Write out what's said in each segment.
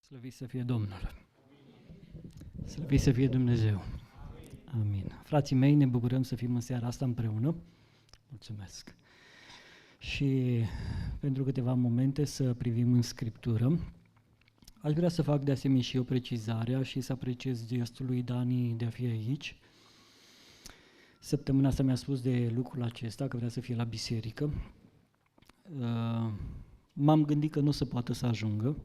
Slăvit să fie Domnul! Slăvit să fie Dumnezeu! Amin. Frații mei, ne bucurăm să fim în seara asta împreună. Mulțumesc! Și pentru câteva momente să privim în Scriptură. Aș vrea să fac de asemenea și eu precizarea și să apreciez gestul lui Dani de a fi aici. Săptămâna asta mi-a spus de lucrul acesta, că vrea să fie la biserică. M-am gândit că nu se poate să ajungă,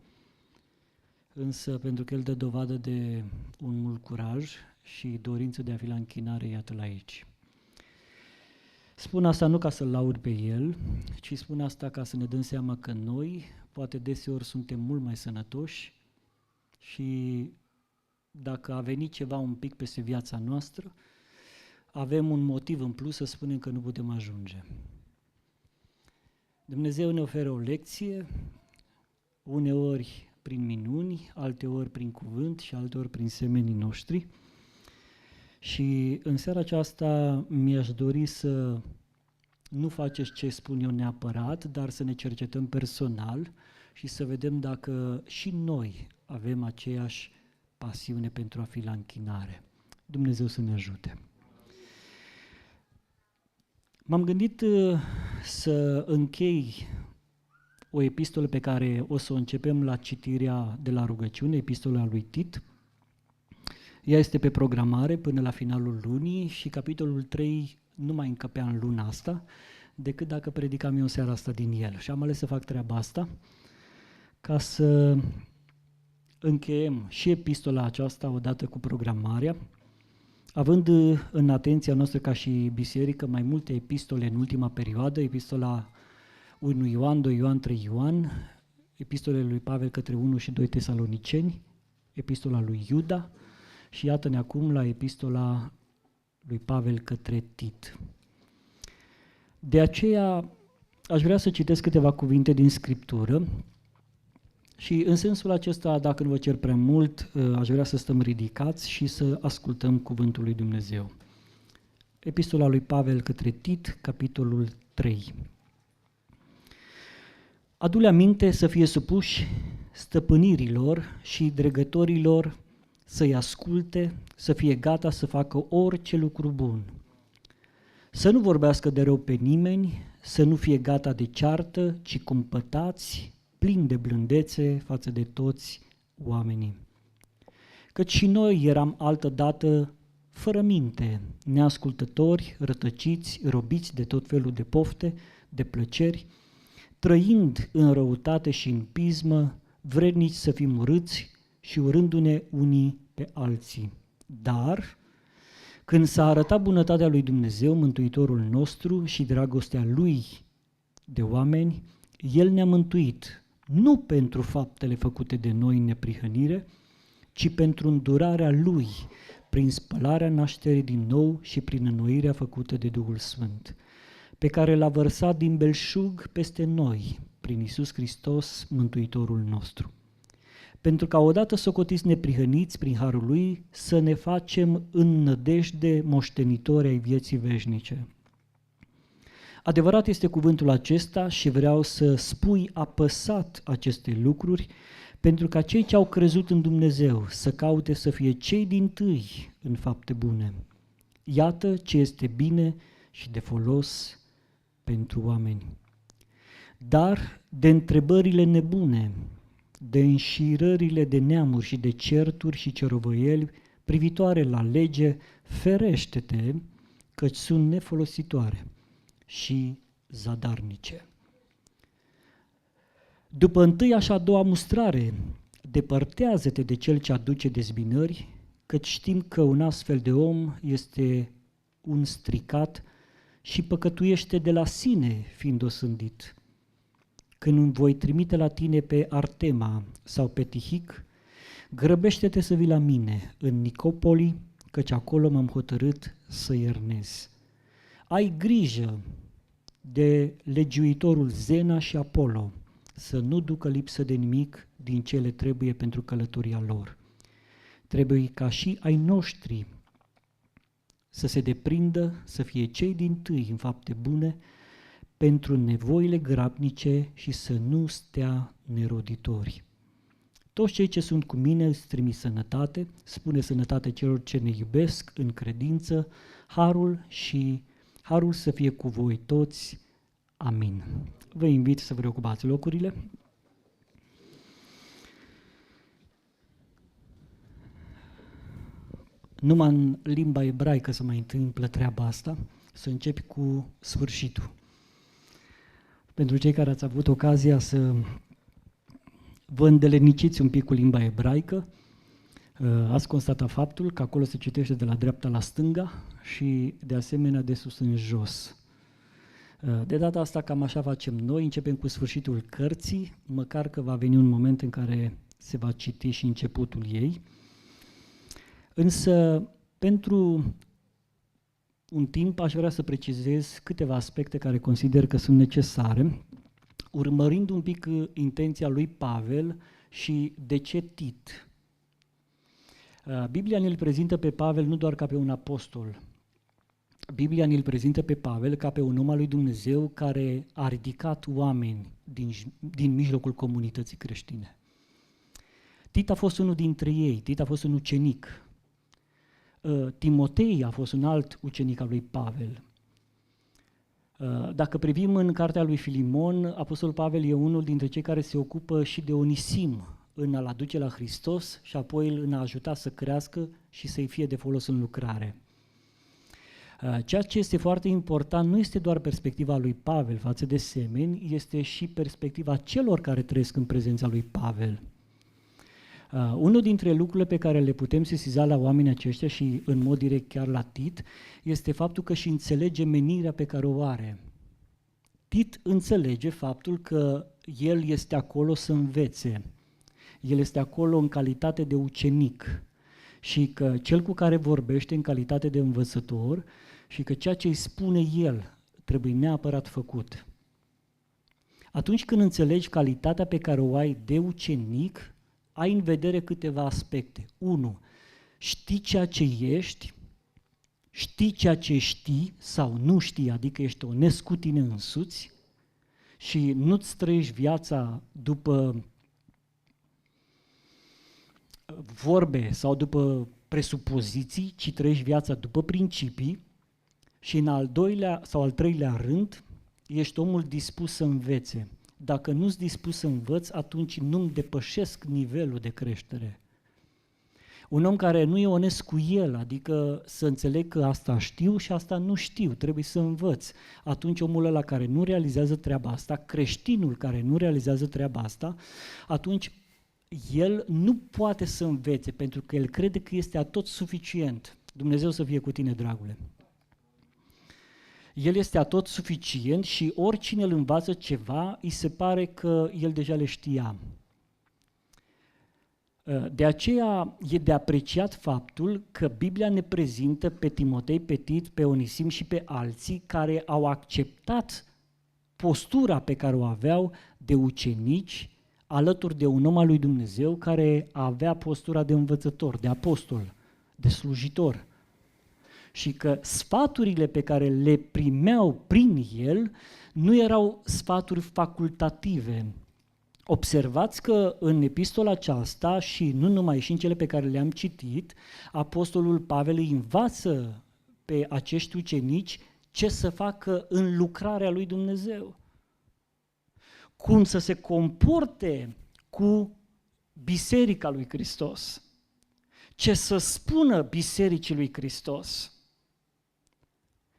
însă pentru că el dă dovadă de un mult curaj și dorință de a fi la închinare, iată-l aici. Spun asta nu ca să-l laud pe el, ci spun asta ca să ne dăm seama că noi, poate deseori suntem mult mai sănătoși și dacă a venit ceva un pic peste viața noastră, avem un motiv în plus să spunem că nu putem ajunge. Dumnezeu ne oferă o lecție, uneori prin minuni, alteori prin cuvânt și alteori prin semenii noștri. Și în seara aceasta mi-aș dori să nu faceți ce spun eu neapărat, dar să ne cercetăm personal și să vedem dacă și noi avem aceeași pasiune pentru a fi la închinare. Dumnezeu să ne ajute. M-am gândit să închei o epistolă pe care o să o începem la citirea de la rugăciune, epistola lui Tit. Ea este pe programare până la finalul lunii și capitolul 3 nu mai încăpea în luna asta, decât dacă predicam eu seara asta din el. Și am ales să fac treaba asta ca să încheiem și epistola aceasta odată cu programarea, având în atenția noastră ca și biserică mai multe epistole în ultima perioadă, epistola 1 Ioan, 2 Ioan, 3 Ioan, epistolele lui Pavel către 1 și 2 Tesaloniceni, epistola lui Iuda și iată-ne acum la epistola lui Pavel către Tit. De aceea aș vrea să citesc câteva cuvinte din Scriptură și în sensul acesta, dacă nu vă cer prea mult, aș vrea să stăm ridicați și să ascultăm cuvântul lui Dumnezeu. Epistola lui Pavel către Tit, capitolul 3. Adu-le aminte să fie supuși stăpânirilor și dregătorilor, să-i asculte, să fie gata să facă orice lucru bun. Să nu vorbească de rău pe nimeni, să nu fie gata de ceartă, ci cumpătați, plini de blândețe față de toți oamenii. Căci și noi eram altădată fără minte, neascultători, rătăciți, robiți de tot felul de pofte, de plăceri, trăind în răutate și în pismă, vrednici să fim urâți și urându-ne unii pe alții. Dar, când s-a arătat bunătatea lui Dumnezeu, Mântuitorul nostru și dragostea Lui de oameni, El ne-a mântuit, nu pentru faptele făcute de noi în neprihănire, ci pentru îndurarea Lui, prin spălarea nașterii din nou și prin înnoirea făcută de Duhul Sfânt, pe care l-a vărsat din belșug peste noi, prin Iisus Hristos, Mântuitorul nostru. Pentru ca odată socotiți neprihăniți prin harul Lui, să ne facem în nădejde moștenitori ai vieții veșnice. Adevărat este cuvântul acesta și vreau să spui apăsat aceste lucruri, pentru ca cei ce au crezut în Dumnezeu să caute să fie cei dintâi în fapte bune. Iată ce este bine și de folos pentru oameni. Dar de întrebările nebune, de înșirările de neamuri și de certuri și cerovăieli privitoare la lege, ferește-te, căci sunt nefolositoare și zadarnice. După întâia și a doua mustrare, depărtează-te de cel ce aduce dezbinări, căci știm că un astfel de om este un stricat și păcătuiește de la sine, fiind osândit. Când voi trimite la tine pe Artema sau pe Tihic, grăbește-te să vii la mine în Nicopoli, căci acolo m-am hotărât să iernez. Ai grijă de legiuitorul Zena și Apollo, să nu ducă lipsă de nimic din ce le trebuie pentru călătoria lor. Trebuie ca și ai noștri să se deprindă, să fie cei dintâi în fapte bune, pentru nevoile grabnice și să nu stea neroditori. Toți cei ce sunt cu mine îți trimit sănătate, spune sănătate celor ce ne iubesc în credință, harul să fie cu voi toți. Amin. Vă invit să vă reocupați locurile. Numai în limba ebraică se mai întâmplă treaba asta, să începi cu sfârșitul. Pentru cei care ați avut ocazia să vă îndeleniciți un pic cu limba ebraică, ați constatat faptul că acolo se citește de la dreapta la stânga și de asemenea de sus în jos. De data asta cam așa facem noi, începem cu sfârșitul cărții, măcar că va veni un moment în care se va citi și începutul ei. Însă, pentru un timp aș vrea să precizez câteva aspecte care consider că sunt necesare, urmărind un pic intenția lui Pavel și de ce Tit. Biblia ne-l prezintă pe Pavel nu doar ca pe un apostol, Biblia ne-l prezintă pe Pavel ca pe un om al lui Dumnezeu care a ridicat oameni din mijlocul comunității creștine. Tit a fost unul dintre ei, Tit a fost un ucenic. Timotei a fost un alt ucenic al lui Pavel. Dacă privim în cartea lui Filimon, apostolul Pavel e unul dintre cei care se ocupă și de Onisim în a-l aduce la Hristos și apoi în a ajuta să crească și să-i fie de folos în lucrare. Ceea ce este foarte important nu este doar perspectiva lui Pavel față de semeni, este și perspectiva celor care trăiesc în prezența lui Pavel. Unul dintre lucrurile pe care le putem sesiza la oamenii aceștia și în mod direct chiar la Tit este faptul că și înțelege menirea pe care o are. Tit înțelege faptul că el este acolo să învețe, el este acolo în calitate de ucenic și că cel cu care vorbește în calitate de învățător și că ceea ce îi spune el trebuie neapărat făcut. Atunci când înțelegi calitatea pe care o ai de ucenic, ai în vedere câteva aspecte. 1. Știi ceea ce ești, știi ceea ce știi sau nu știi, adică ești onest cu tine însuți și nu-ți trăiești viața după vorbe sau după presupoziții, ci trăiești viața după principii și în al doilea sau al treilea rând ești omul dispus să învețe. Dacă nu-s dispus să învăț, atunci nu-mi depășesc nivelul de creștere. Un om care nu e onest cu el, adică să înțeleg că asta știu și asta nu știu, trebuie să învăț. Atunci omul ăla care nu realizează treaba asta, creștinul care nu realizează treaba asta, atunci el nu poate să învețe pentru că el crede că este atot suficient. Dumnezeu să fie cu tine, dragule. El este atot suficient și oricine îl învață ceva, îi se pare că el deja le știa. De aceea e de apreciat faptul că Biblia ne prezintă pe Timotei, pe Tit, pe Onisim și pe alții care au acceptat postura pe care o aveau de ucenici alături de un om al lui Dumnezeu care avea postura de învățător, de apostol, de slujitor. Și că sfaturile pe care le primeau prin el nu erau sfaturi facultative. Observați că în epistola aceasta și nu numai, și în cele pe care le-am citit, apostolul Pavel îi învață pe acești ucenici ce să facă în lucrarea lui Dumnezeu. Cum să se comporte cu biserica lui Hristos. Ce să spună bisericii lui Hristos.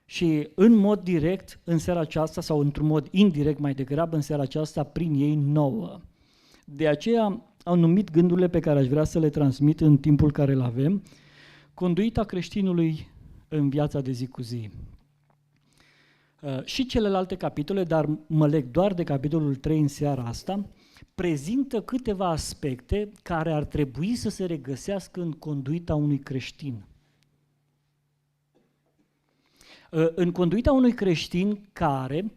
Și în mod direct, în seara aceasta, sau într-un mod indirect mai degrabă, în seara aceasta, prin ei nouă. De aceea au numit gândurile pe care aș vrea să le transmit în timpul care îl avem, conduita creștinului în viața de zi cu zi. Și celelalte capitole, dar mă leg doar de capitolul 3 în seara asta, prezintă câteva aspecte care ar trebui să se regăsească în conduita unui creștin. În conduita unui creștin care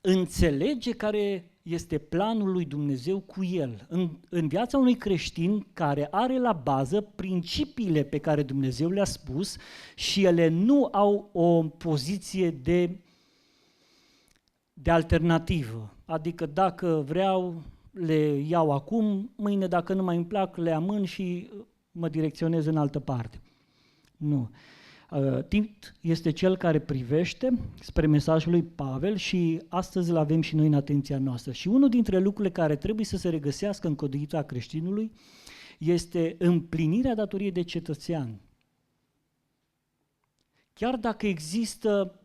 înțelege care este planul lui Dumnezeu cu el. În viața unui creștin care are la bază principiile pe care Dumnezeu le-a spus și ele nu au o poziție de alternativă. Adică dacă vreau, le iau acum, mâine dacă nu mai îmi plac, le amân și mă direcționez în altă parte. Nu. Tit este cel care privește spre mesajul lui Pavel și astăzi îl avem și noi în atenția noastră. Și unul dintre lucrurile care trebuie să se regăsească în conduita creștinului este împlinirea datoriei de cetățean. Chiar dacă există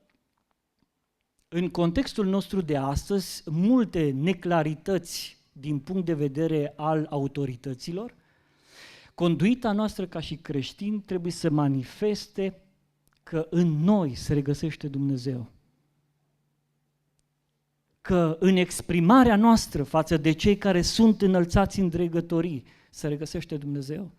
în contextul nostru de astăzi multe neclarități din punct de vedere al autorităților, conduita noastră ca și creștini trebuie să manifeste că în noi se regăsește Dumnezeu. Că în exprimarea noastră față de cei care sunt înălțați în dregătorii se regăsește Dumnezeu.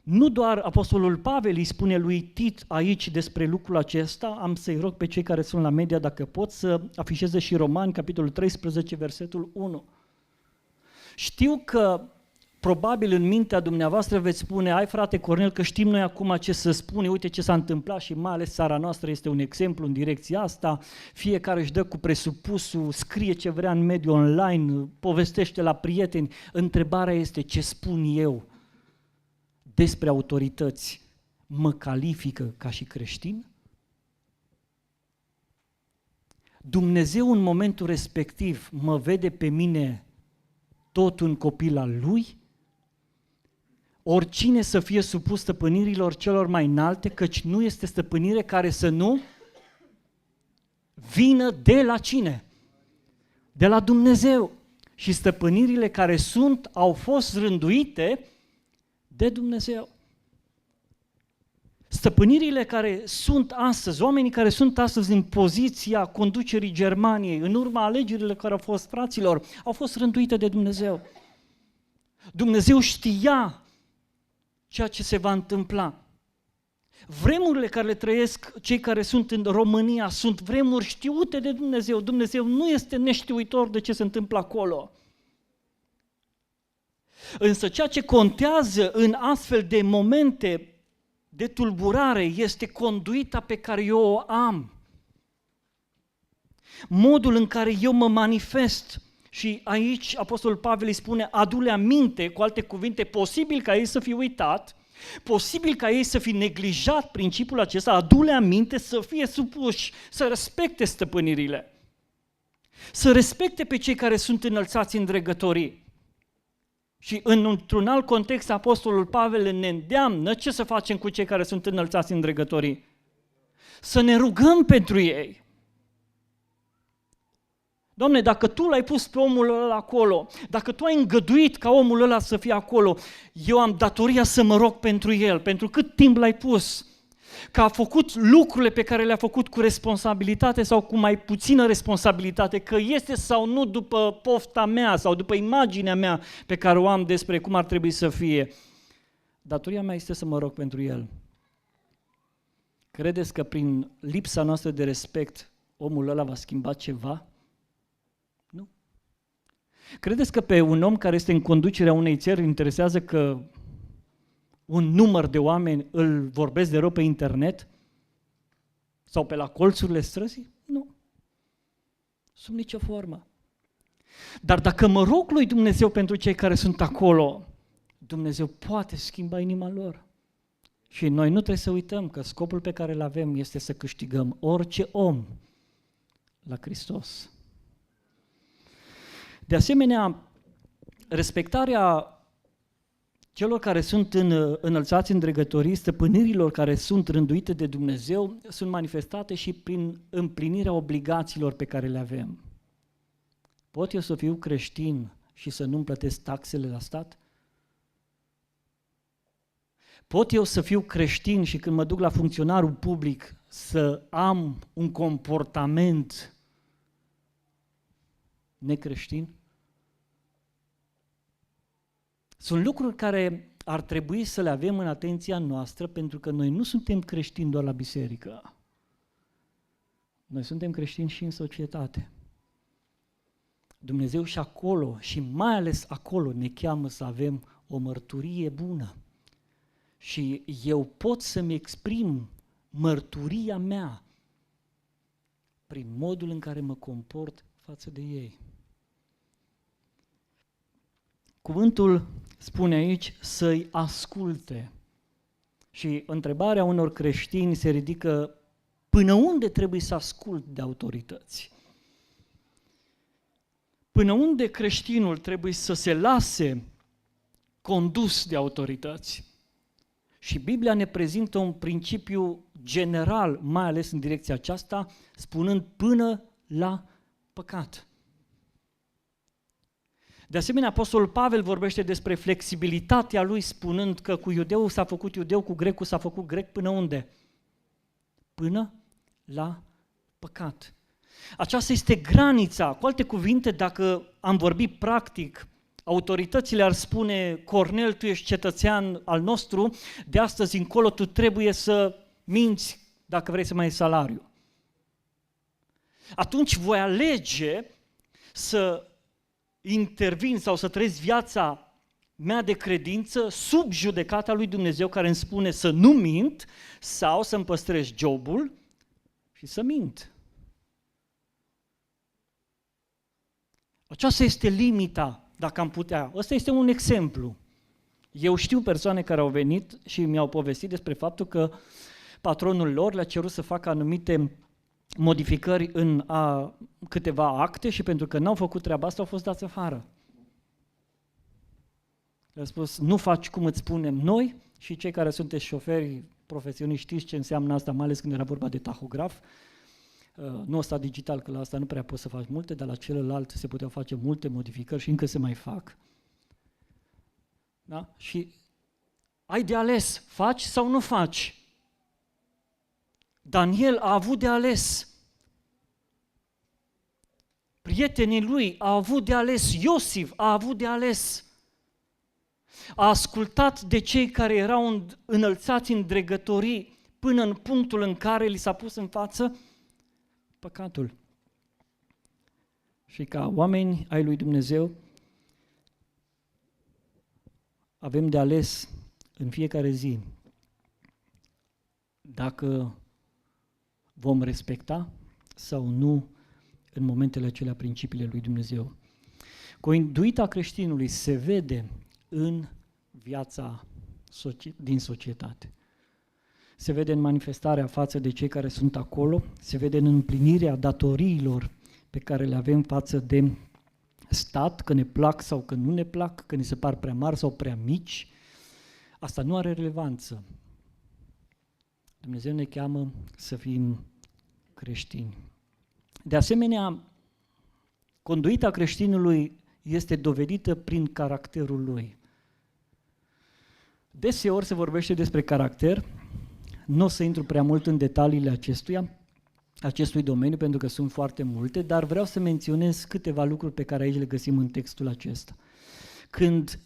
Nu doar Apostolul Pavel îi spune lui Tit aici despre lucrul acesta, am să-i rog pe cei care sunt la media dacă pot să afișeze și Romani, capitolul 13, versetul 1. Știu că probabil în mintea dumneavoastră veți spune, ai frate Cornel că știm noi acum ce să spune, uite ce s-a întâmplat și mai ales țara noastră este un exemplu în direcția asta, fiecare își dă cu presupusul, scrie ce vrea în mediul online, povestește la prieteni. Întrebarea este ce spun eu despre autorități, mă califică ca și creștin? Dumnezeu în momentul respectiv mă vede pe mine tot un copil al Lui? Oricine să fie supus stăpânirilor celor mai înalte, căci nu este stăpânire care să nu vină de la cine? De la Dumnezeu. Și stăpânirile care au fost rânduite de Dumnezeu. Stăpânirile care sunt astăzi, oamenii care sunt astăzi în poziția conducerii Germaniei, în urma alegerilor care au fost fraților, au fost rânduite de Dumnezeu. Dumnezeu știa ceea ce se va întâmpla. Vremurile care le trăiesc cei care sunt în România sunt vremuri știute de Dumnezeu. Dumnezeu nu este neștiuitor de ce se întâmplă acolo. Însă ceea ce contează în astfel de momente de tulburare este conduita pe care eu o am. Modul în care eu mă manifest. Și aici Apostolul Pavel îi spune, adu-le aminte, cu alte cuvinte, posibil ca ei să fie uitat, posibil ca ei să fie neglijat principiul acesta, adu-le aminte să fie supuși, să respecte stăpânirile, să respecte pe cei care sunt înălțați în dregătorii. Și într-un alt context, Apostolul Pavel ne îndeamnă ce să facem cu cei care sunt înălțați în dregătorii. Să ne rugăm pentru ei. Doamne, dacă Tu l-ai pus pe omul ăla acolo, dacă Tu ai îngăduit ca omul ăla să fie acolo, eu am datoria să mă rog pentru el, pentru cât timp l-ai pus, că a făcut lucrurile pe care le-a făcut cu responsabilitate sau cu mai puțină responsabilitate, că este sau nu după pofta mea sau după imaginea mea pe care o am despre cum ar trebui să fie. Datoria mea este să mă rog pentru el. Credeți că prin lipsa noastră de respect omul ăla va schimba ceva? Nu. Credeți că pe un om care este în conducerea unei țări interesează că un număr de oameni îl vorbesc de rău pe internet sau pe la colțurile străzii? Nu. Sub nicio formă. Dar dacă mă rog lui Dumnezeu pentru cei care sunt acolo, Dumnezeu poate schimba inima lor. Și noi nu trebuie să uităm că scopul pe care îl avem este să câștigăm orice om la Hristos. De asemenea, respectarea celor care sunt înălțați în dregătorii, stăpânirilor care sunt rânduite de Dumnezeu, sunt manifestate și prin împlinirea obligațiilor pe care le avem. Pot eu să fiu creștin și să nu-mi plătesc taxele la stat? Pot eu să fiu creștin și când mă duc la funcționarul public să am un comportament necreștin? Sunt lucruri care ar trebui să le avem în atenția noastră pentru că noi nu suntem creștini doar la biserică. Noi suntem creștini și în societate. Dumnezeu și acolo, și mai ales acolo, ne cheamă să avem o mărturie bună. Și eu pot să-mi exprim mărturia mea prin modul în care mă comport față de ei. Cuvântul spune aici să-i asculte. Și întrebarea unor creștini se ridică: până unde trebuie să ascult de autorități? Până unde creștinul trebuie să se lase condus de autorități? Și Biblia ne prezintă un principiu general, mai ales în direcția aceasta, spunând până la păcat. De asemenea, Apostolul Pavel vorbește despre flexibilitatea lui, spunând că cu iudeul s-a făcut iudeu, cu grecul s-a făcut grec, până unde? Până la păcat. Aceasta este granița. Cu alte cuvinte, dacă am vorbit practic, autoritățile ar spune: Cornel, tu ești cetățean al nostru, de astăzi încolo tu trebuie să minți dacă vrei să mai ai salariu. Atunci voi alege să intervin sau să trăiesc viața mea de credință sub judecata lui Dumnezeu, care îmi spune să nu mint, sau să-mi păstrez jobul și să mint. Aceasta este limita, dacă am putea. Ăsta este un exemplu. Eu știu persoane care au venit și mi-au povestit despre faptul că patronul lor le-a cerut să facă anumite modificări în câteva acte și pentru că n-au făcut treaba asta, au fost dați afară. Le-a spus: nu faci cum îți spunem noi, și cei care sunteți șoferi profesioniști știți ce înseamnă asta, mai ales când era vorba de tahograf. Nu ăsta digital, că la asta nu prea poți să faci multe, dar la celălalt se puteau face multe modificări și încă se mai fac. Da? Și ai de ales, faci sau nu faci. Daniel a avut de ales. Prietenii lui au avut de ales. Iosif a avut de ales. A ascultat de cei care erau înălțați în dregătorii până în punctul în care li s-a pus în față păcatul. Și ca oameni ai lui Dumnezeu avem de ales în fiecare zi dacă vom respecta sau nu în momentele acelea principiile lui Dumnezeu. Conduita creștinului se vede în viața din societate. Se vede în manifestarea față de cei care sunt acolo, se vede în împlinirea datoriilor pe care le avem față de stat, că ne plac sau că nu ne plac, că ni se par prea mari sau prea mici. Asta nu are relevanță. Dumnezeu ne cheamă să fim creștini. De asemenea, conduita creștinului este dovedită prin caracterul lui. Deseori se vorbește despre caracter, nu o să intru prea mult în detaliile acestui domeniu, pentru că sunt foarte multe, dar vreau să menționez câteva lucruri pe care aici le găsim în textul acesta. Când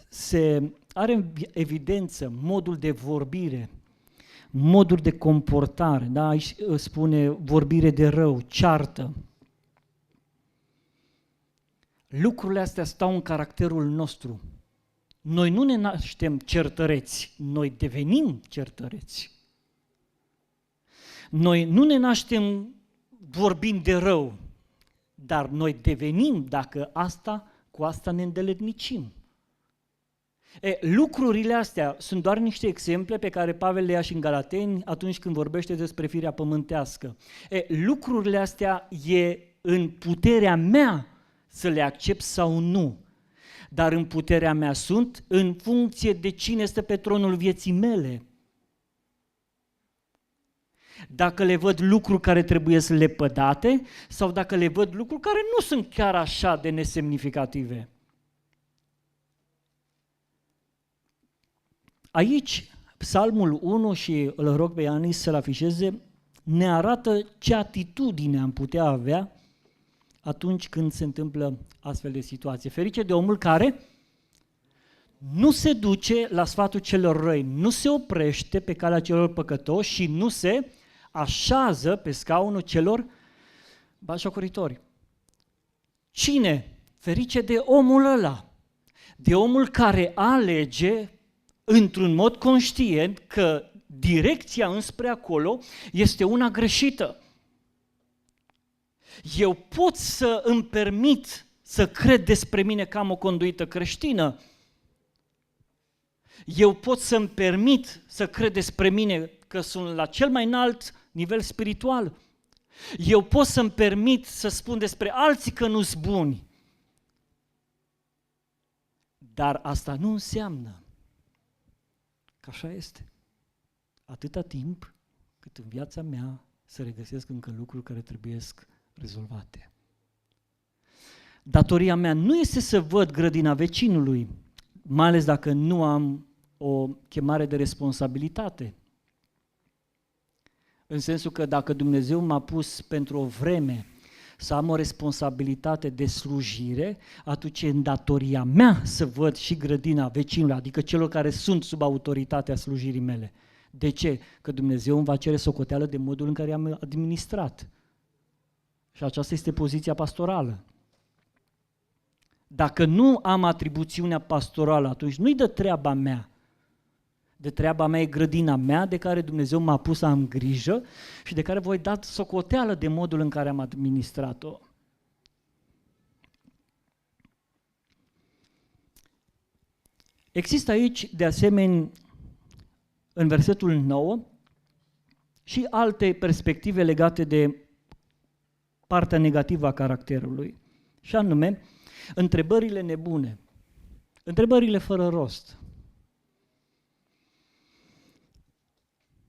se are în evidență modul de vorbire, moduri de comportare, da? Aici spune vorbire de rău, ceartă. Lucrurile astea stau în caracterul nostru. Noi nu ne naștem certăreți, noi devenim certăreți. Noi nu ne naștem vorbind de rău, dar noi devenim dacă cu asta ne îndeletnicim. Lucrurile astea sunt doar niște exemple pe care Pavel le ia și în Galateni atunci când vorbește despre firea pământească. Lucrurile astea e în puterea mea să le accept sau nu, dar în puterea mea sunt în funcție de cine este pe tronul vieții mele. Dacă le văd lucruri care trebuie să le pădate sau dacă le văd lucruri care nu sunt chiar așa de nesemnificative. Aici, Psalmul 1, și îl rog pe Ianis să-l afișeze, ne arată ce atitudine am putea avea atunci când se întâmplă astfel de situație. Ferice de omul care nu se duce la sfatul celor răi, nu se oprește pe calea celor păcătoși și nu se așează pe scaunul celor batjocoritori. Cine? Ferice de omul ăla, de omul care alege într-un mod conștient că direcția înspre acolo este una greșită. Eu pot să îmi permit să cred despre mine că am o conduită creștină. Eu pot să-mi permit să cred despre mine că sunt la cel mai înalt nivel spiritual. Eu pot să-mi permit să spun despre alții că nu-s buni. Dar asta nu înseamnă că așa este. Atâta timp cât în viața mea se regăsesc încă lucruri care trebuiesc rezolvate. Datoria mea nu este să văd grădina vecinului, mai ales dacă nu am o chemare de responsabilitate. În sensul că dacă Dumnezeu m-a pus pentru o vreme să am o responsabilitate de slujire, atunci e în datoria mea să văd și grădina vecinului, adică celor care sunt sub autoritatea slujirii mele. De ce? Că Dumnezeu îmi va cere socoteală de modul în care am administrat. Și aceasta este poziția pastorală. Dacă nu am atribuțiunea pastorală, atunci nu-i de treaba mea. De treaba mea e grădina mea de care Dumnezeu m-a pus să am grijă și de care voi da socoteală de modul în care am administrat-o. Există aici, de asemenea, în versetul 9, și alte perspective legate de partea negativă a caracterului, și anume, întrebările nebune, întrebările fără rost,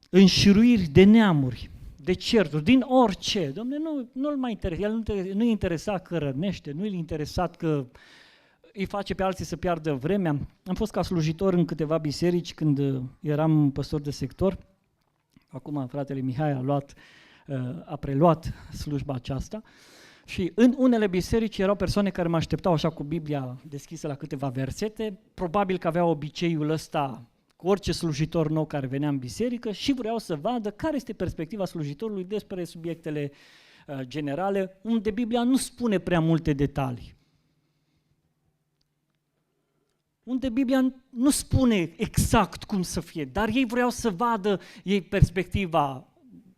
înșiruiri de neamuri, de certuri, din orice. Dom'le, nu-l mai interesa, el nu-i interesat că rănește, nu-i interesat că îi face pe alții să piardă vremea. Am fost ca slujitor în câteva biserici când eram păstor de sector. Acum fratele Mihai a preluat slujba aceasta. Și în unele biserici erau persoane care mă așteptau așa cu Biblia deschisă la câteva versete, probabil că aveau obiceiul ăsta cu orice slujitor nou care venea în biserică și vreau să vadă care este perspectiva slujitorului despre subiectele generale, unde Biblia nu spune prea multe detalii. Unde Biblia nu spune exact cum să fie, dar ei vreau să vadă ei perspectiva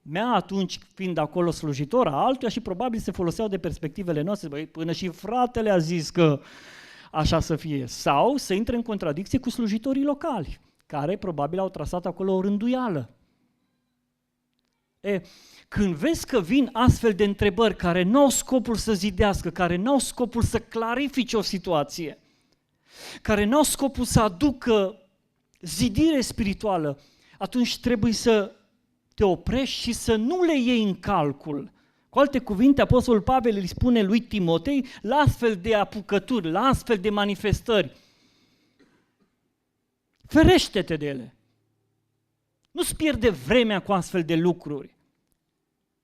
mea atunci fiind acolo slujitor a altuia și probabil se foloseau de perspectivele noastre. Băi, până și fratele a zis că așa să fie. Sau să intre în contradicție cu slujitorii locali, care probabil au trasat acolo o rânduială. Când vezi că vin astfel de întrebări care nu au scopul să zidească, care nu au scopul să clarifice o situație, care nu au scopul să aducă zidire spirituală, atunci trebuie să te oprești și să nu le iei în calcul. Cu alte cuvinte, Apostolul Pavel îi spune lui Timotei, la astfel de apucături, la astfel de manifestări, ferește-te de ele. Nu-ți pierde vremea cu astfel de lucruri.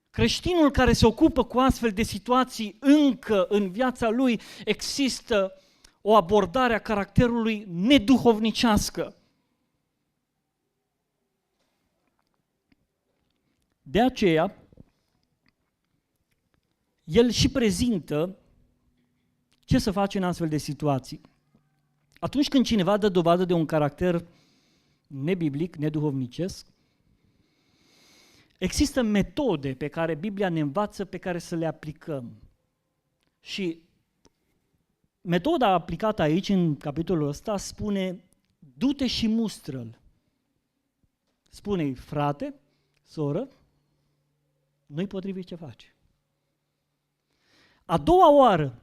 Creștinul care se ocupă cu astfel de situații, încă în viața lui există o abordare a caracterului neduhovnicească. De aceea, el și prezintă ce să faci în astfel de situații. Atunci când cineva dă dovadă de un caracter nebiblic, neduhovnicesc, există metode pe care Biblia ne învață, pe care să le aplicăm. Și metoda aplicată aici, în capitolul ăsta, spune, du-te și mustră-l. Spune-i, frate, soră, nu-i potrivit ce faci. A doua oară,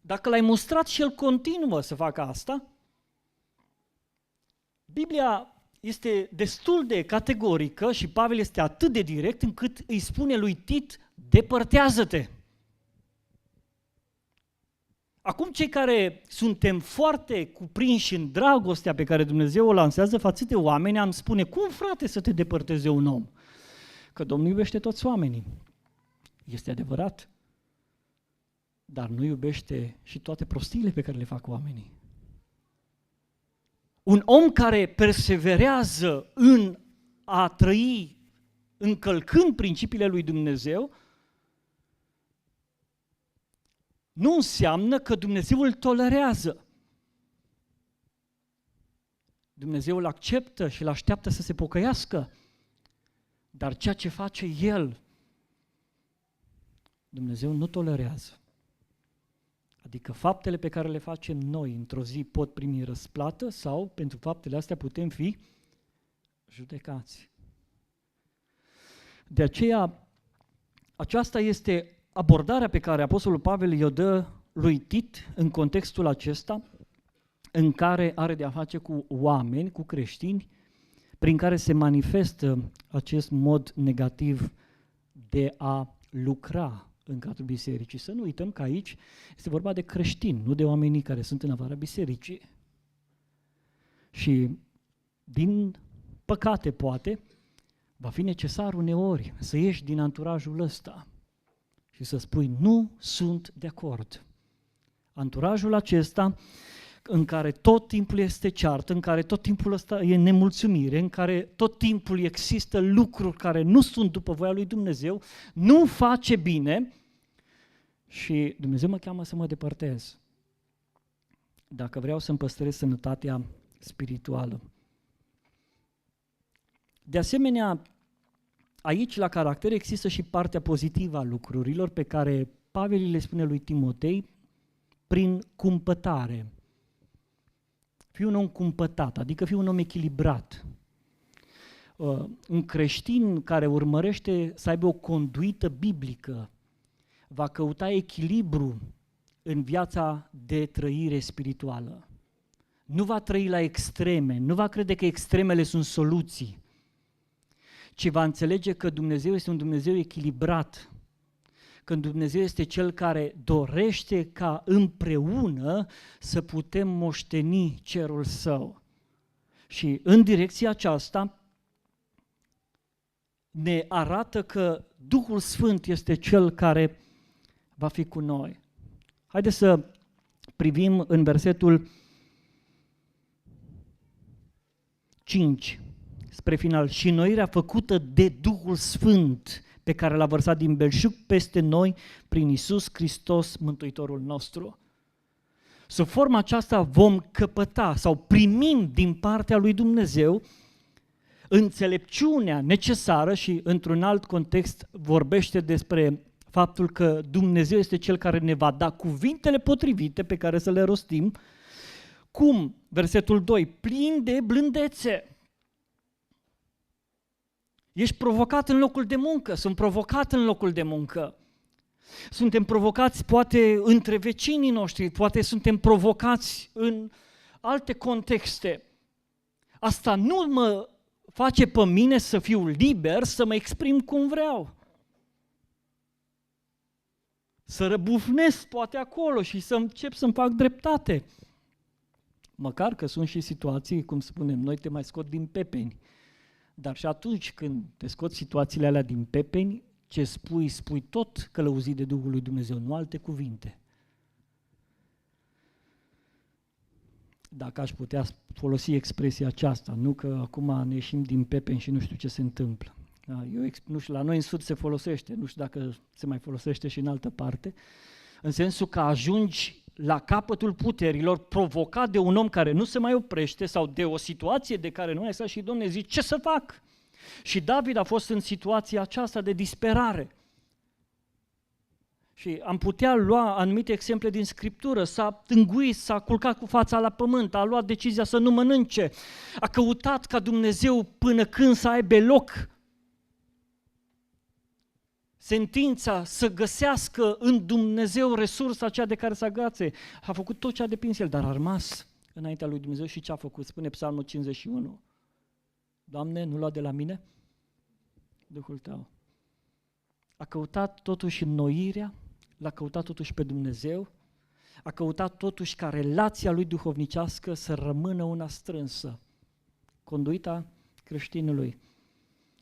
dacă l-ai mustrat și el continuă să facă asta, Biblia este destul de categorică și Pavel este atât de direct încât îi spune lui Tit, depărtează-te. Acum cei care suntem foarte cuprinși în dragostea pe care Dumnezeu o lansează față de oameni, am spune, cum frate să te depărteze un om? Că Domnul iubește toți oamenii. Este adevărat, dar nu iubește și toate prostiile pe care le fac oamenii. Un om care perseverează în a trăi încălcând principiile lui Dumnezeu, nu înseamnă că Dumnezeu îl tolerează. Dumnezeu îl acceptă și îl așteaptă să se pocăiască, dar ceea ce face el, Dumnezeu nu tolerează. Adică faptele pe care le facem noi într-o zi pot primi răsplată sau pentru faptele astea putem fi judecați. De aceea, aceasta este abordarea pe care Apostolul Pavel i-o dă lui Tit în contextul acesta, în care are de a face cu oameni, cu creștini, prin care se manifestă acest mod negativ de a lucra în cadrul bisericii. Să nu uităm că aici este vorba de creștini, nu de oamenii care sunt în afara bisericii. Și din păcate, poate, va fi necesar uneori să ieși din anturajul ăsta și să spui, nu sunt de acord. Anturajul acesta în care tot timpul este ceartă, în care tot timpul ăsta e nemulțumire, în care tot timpul există lucruri care nu sunt după voia lui Dumnezeu, nu face bine și Dumnezeu mă cheamă să mă depărtez. Dacă vreau să-mi păstrez sănătatea spirituală. De asemenea, aici la caracter există și partea pozitivă a lucrurilor pe care Pavel le spune lui Timotei prin cumpătare. Fii un om cumpătat, adică fii un om echilibrat. Un creștin care urmărește să aibă o conduită biblică va căuta echilibru în viața de trăire spirituală. Nu va trăi la extreme, nu va crede că extremele sunt soluții, ci va înțelege că Dumnezeu este un Dumnezeu echilibrat, că Dumnezeu este Cel care dorește ca împreună să putem moșteni cerul Său. Și în direcția aceasta ne arată că Duhul Sfânt este Cel care va fi cu noi. Haideți să privim în versetul 5, spre final. Și înnoirea făcută de Duhul Sfânt pe care l-a vărsat din belșug peste noi prin Iisus Hristos, Mântuitorul nostru. Sub forma aceasta vom căpăta sau primim din partea lui Dumnezeu înțelepciunea necesară și într-un alt context vorbește despre faptul că Dumnezeu este Cel care ne va da cuvintele potrivite pe care să le rostim. Cum? Versetul 2, plin de blândețe. Ești provocat în locul de muncă, sunt provocat în locul de muncă. Suntem provocați poate între vecinii noștri, poate suntem provocați în alte contexte. Asta nu mă face pe mine să fiu liber, să mă exprim cum vreau. Să răbufnesc poate acolo și să încep să-mi fac dreptate. Măcar că sunt și situații, cum spunem, noi te mai scot din pepeni. Dar și atunci când te scoți situațiile alea din pepeni, ce spui, spui tot călăuzit de Duhul lui Dumnezeu, nu alte cuvinte. Dacă aș putea folosi expresia aceasta, nu că acum ne ieșim din pepeni și nu știu ce se întâmplă. Eu nu știu, la noi în Sud se folosește, nu știu dacă se mai folosește și în altă parte, în sensul că ajungi la capătul puterilor, provocat de un om care nu se mai oprește sau de o situație de care nu ai stat și Domnule zice, ce să fac? Și David a fost în situația aceasta de disperare. Și am putea lua anumite exemple din Scriptură, s-a tânguit, s-a culcat cu fața la pământ, a luat decizia să nu mănânce, a căutat ca Dumnezeu până când să aibă loc sentința să găsească în Dumnezeu resursa cea de care să agațe. A făcut tot ce a depins el, dar a rămas înaintea lui Dumnezeu și ce a făcut? Spune Psalmul 51. Doamne, nu lua de la mine Duhul Tău. A căutat totuși înnoirea, l-a căutat totuși pe Dumnezeu, a căutat totuși ca relația lui duhovnicească să rămână una strânsă. Conduita creștinului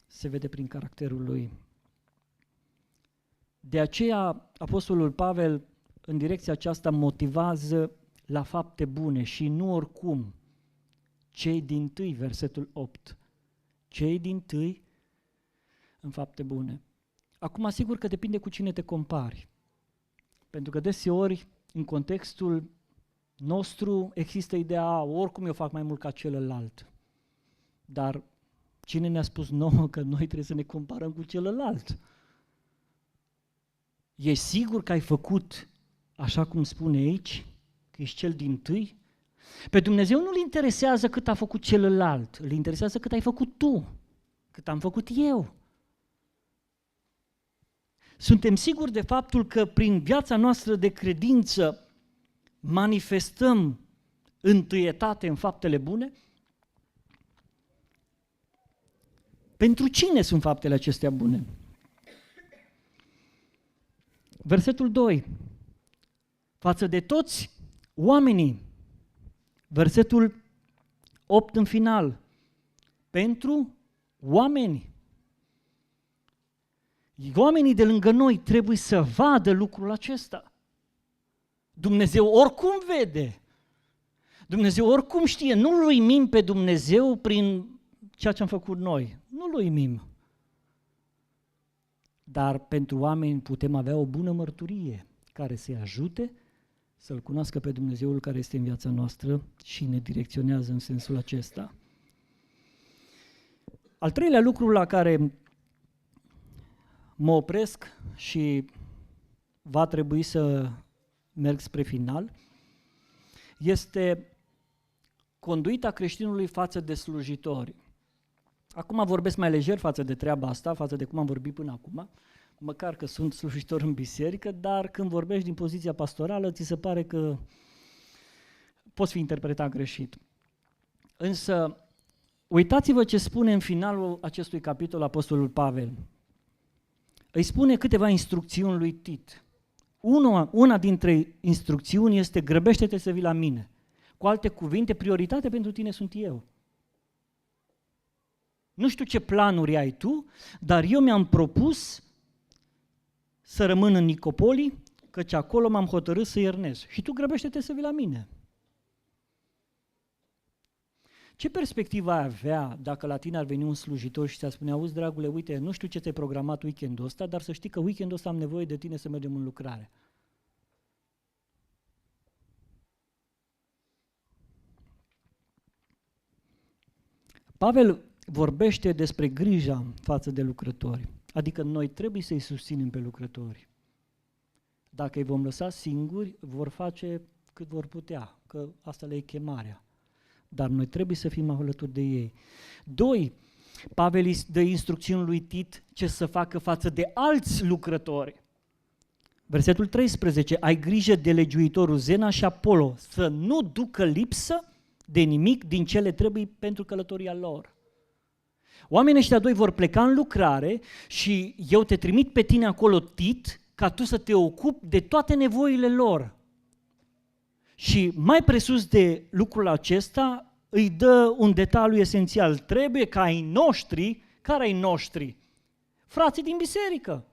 se vede prin caracterul lui. De aceea, Apostolul Pavel, în direcția aceasta, motivează la fapte bune și nu oricum. Cei dintâi, versetul 8, cei dintâi în fapte bune. Acum, asigur că depinde cu cine te compari, pentru că deseori, în contextul nostru, există ideea, oricum eu fac mai mult ca celălalt, dar cine ne-a spus nouă că noi trebuie să ne comparăm cu celălalt? E sigur că ai făcut așa cum spune aici, că ești cel dintâi? Pe Dumnezeu nu-L interesează cât a făcut celălalt, îl interesează cât ai făcut tu, cât am făcut eu. Suntem siguri de faptul că prin viața noastră de credință manifestăm întâietate în faptele bune? Pentru cine sunt faptele acestea bune? Versetul 2. Față de toți oamenii. Versetul 8 în final. Pentru oameni. Oamenii de lângă noi trebuie să vadă lucrul acesta. Dumnezeu oricum vede. Dumnezeu oricum știe. Nu-L uimim pe Dumnezeu prin ceea ce am făcut noi. Nu-L uimim. Dar pentru oameni putem avea o bună mărturie care să-i ajute să-L cunoască pe Dumnezeul care este în viața noastră și ne direcționează în sensul acesta. Al treilea lucru la care mă opresc și va trebui să merg spre final este conduita creștinului față de slujitori. Acum vorbesc mai lejer față de treaba asta, față de cum am vorbit până acum, măcar că sunt slujitor în biserică, dar când vorbești din poziția pastorală, ți se pare că poți fi interpretat greșit. Însă, uitați-vă ce spune în finalul acestui capitol Apostolul Pavel. Îi spune câteva instrucțiuni lui Tit. Una dintre instrucțiuni este grăbește-te să vii la mine. Cu alte cuvinte, prioritate pentru tine sunt eu. Nu știu ce planuri ai tu, dar eu mi-am propus să rămân în Nicopoli, căci acolo m-am hotărât să iernez. Și tu grăbește-te să vii la mine. Ce perspectivă ai avea dacă la tine ar veni un slujitor și ți-ar spune, auzi, dragule, uite, nu știu ce ți-ai programat weekendul ăsta, dar să știi că weekendul ăsta am nevoie de tine să mergem în lucrare. Pavel vorbește despre grija față de lucrători, adică noi trebuie să-i susținem pe lucrători. Dacă îi vom lăsa singuri, vor face cât vor putea, că asta le e chemarea. Dar noi trebuie să fim alături de ei. 2. Pavel îi dă instrucțiuni lui Tit ce să facă față de alți lucrători. Versetul 13. Ai grijă de legiuitorul Zena și Apollo, să nu ducă lipsă de nimic din ce le trebuie pentru călătoria lor. Oamenii ăștia doi vor pleca în lucrare și eu te trimit pe tine acolo, Tit, ca tu să te ocupi de toate nevoile lor. Și mai presus de lucrul acesta, îi dă un detaliu esențial. Trebuie ca ai noștri, care ai noștri? Frații din biserică.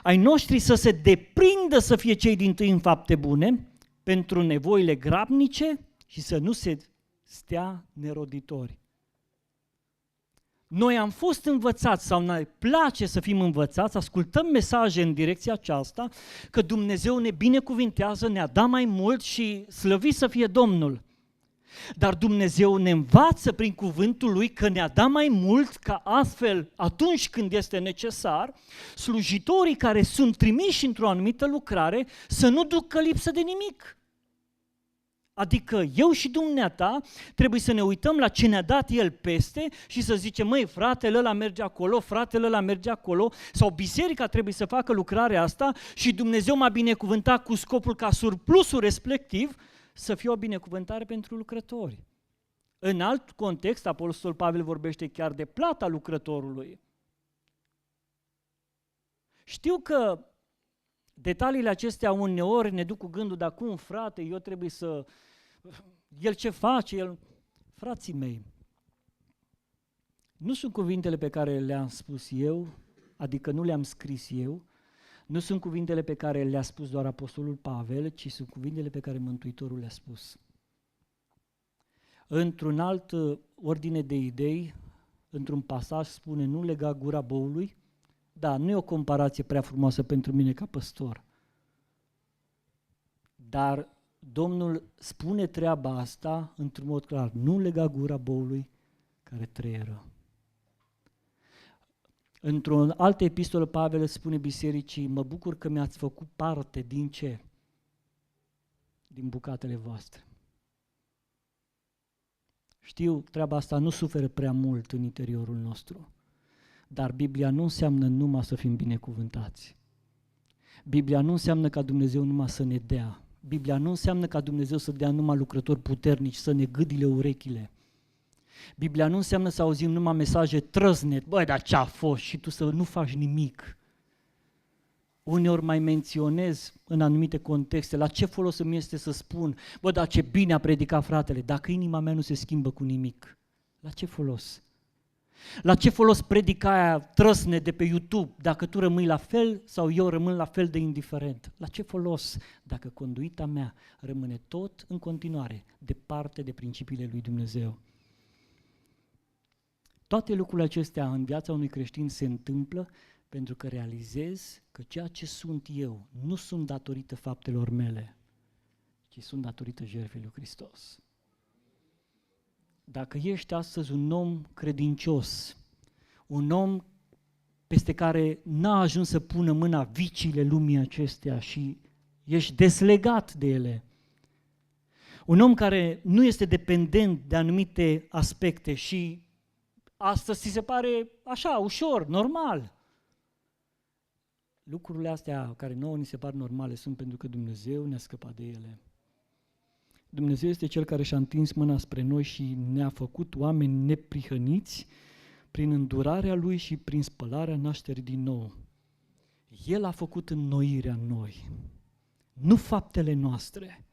Ai noștri să se deprindă să fie cei dintâi în fapte bune, pentru nevoile grabnice și să nu se stea neroditori. Noi am fost învățați sau ne place să fim învățați, ascultăm mesaje în direcția aceasta, că Dumnezeu ne binecuvintează, ne-a dat mai mult și slăvit să fie Domnul. Dar Dumnezeu ne învață prin cuvântul Lui că ne-a dat mai mult, ca astfel, atunci când este necesar, slujitorii care sunt trimiși într-o anumită lucrare să nu ducă lipsă de nimic. Adică eu și dumneata trebuie să ne uităm la ce ne-a dat El peste și să zicem, măi, fratele ăla merge acolo, fratele ăla merge acolo, sau biserica trebuie să facă lucrarea asta și Dumnezeu m-a binecuvântat cu scopul ca surplusul respectiv să fie o binecuvântare pentru lucrători. În alt context, Apostolul Pavel vorbește chiar de plata lucrătorului. Știu că detaliile acestea uneori ne duc cu gândul, dar cum, frate, eu trebuie să... El ce face? El... Frații mei, nu sunt cuvintele pe care le-am spus eu, adică nu le-am scris eu, nu sunt cuvintele pe care le-a spus doar Apostolul Pavel, ci sunt cuvintele pe care Mântuitorul le-a spus. Într-un alt ordine de idei, într-un pasaj spune, nu lega gura boului. Da, nu e o comparație prea frumoasă pentru mine ca păstor, dar Domnul spune treaba asta într-un mod clar, nu lega gura boului care trăieră. Într-o altă epistolă, Pavel spune bisericii, mă bucur că mi-ați făcut parte din ce? din bucatele voastre. Știu, treaba asta nu suferă prea mult în interiorul nostru, dar Biblia nu înseamnă numai să fim binecuvântați. Biblia nu înseamnă ca Dumnezeu numai să ne dea. Biblia nu înseamnă ca Dumnezeu să dea numai lucrători puternici, să ne gâdile urechile. Biblia nu înseamnă să auzim numai mesaje trăznet, băi, dar ce-a fost și tu să nu faci nimic. Uneori mai menționez în anumite contexte, la ce folos îmi este să spun, bă, dar ce bine a predicat fratele, dacă inima mea nu se schimbă cu nimic, la ce folos? La ce folos predica aia trăsne de pe YouTube, dacă tu rămâi la fel sau eu rămân la fel de indiferent? La ce folos dacă conduita mea rămâne tot în continuare departe de principiile lui Dumnezeu? Toate lucrurile acestea în viața unui creștin se întâmplă pentru că realizez că ceea ce sunt eu nu sunt datorită faptelor mele, ci sunt datorită jertfei lui Hristos. Dacă ești astăzi un om credincios, un om peste care n-a ajuns să pună mâna viciile lumii acestea și ești deslegat de ele, un om care nu este dependent de anumite aspecte și astăzi ți se pare așa, ușor, normal. Lucrurile astea care nouă ni se par normale sunt pentru că Dumnezeu ne-a scăpat de ele. Dumnezeu este Cel care și-a întins mâna spre noi și ne-a făcut oameni neprihăniți prin îndurarea Lui și prin spălarea nașterii din nou. El a făcut înnoirea în noi, nu faptele noastre,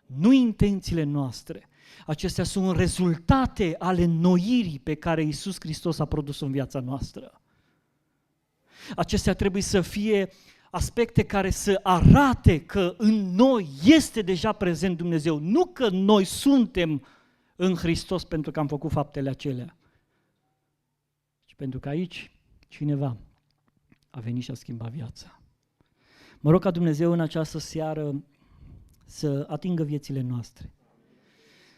nu intențiile noastre. Acestea sunt rezultate ale înnoirii pe care Iisus Hristos a produs-o în viața noastră. Acestea trebuie să fie aspecte care să arate că în noi este deja prezent Dumnezeu, nu că noi suntem în Hristos pentru că am făcut faptele acelea, ci pentru că aici cineva a venit și a schimbat viața. Mă rog ca Dumnezeu în această seară să atingă viețile noastre,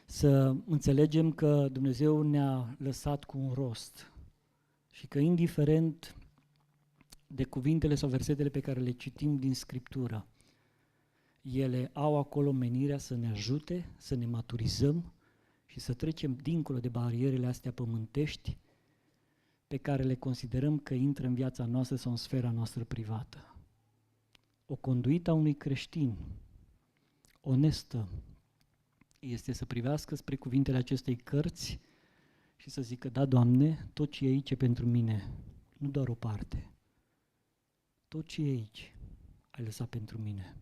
să înțelegem că Dumnezeu ne-a lăsat cu un rost și că indiferent de cuvintele sau versetele pe care le citim din Scriptură, ele au acolo menirea să ne ajute, să ne maturizăm și să trecem dincolo de barierele astea pământești pe care le considerăm că intră în viața noastră sau în sfera noastră privată. O conduită a unui creștin onestă este să privească spre cuvintele acestei cărți și să zică, da, Doamne, tot ce e aici e pentru mine, nu doar o parte. Tot ce e aici ai lăsat pentru mine.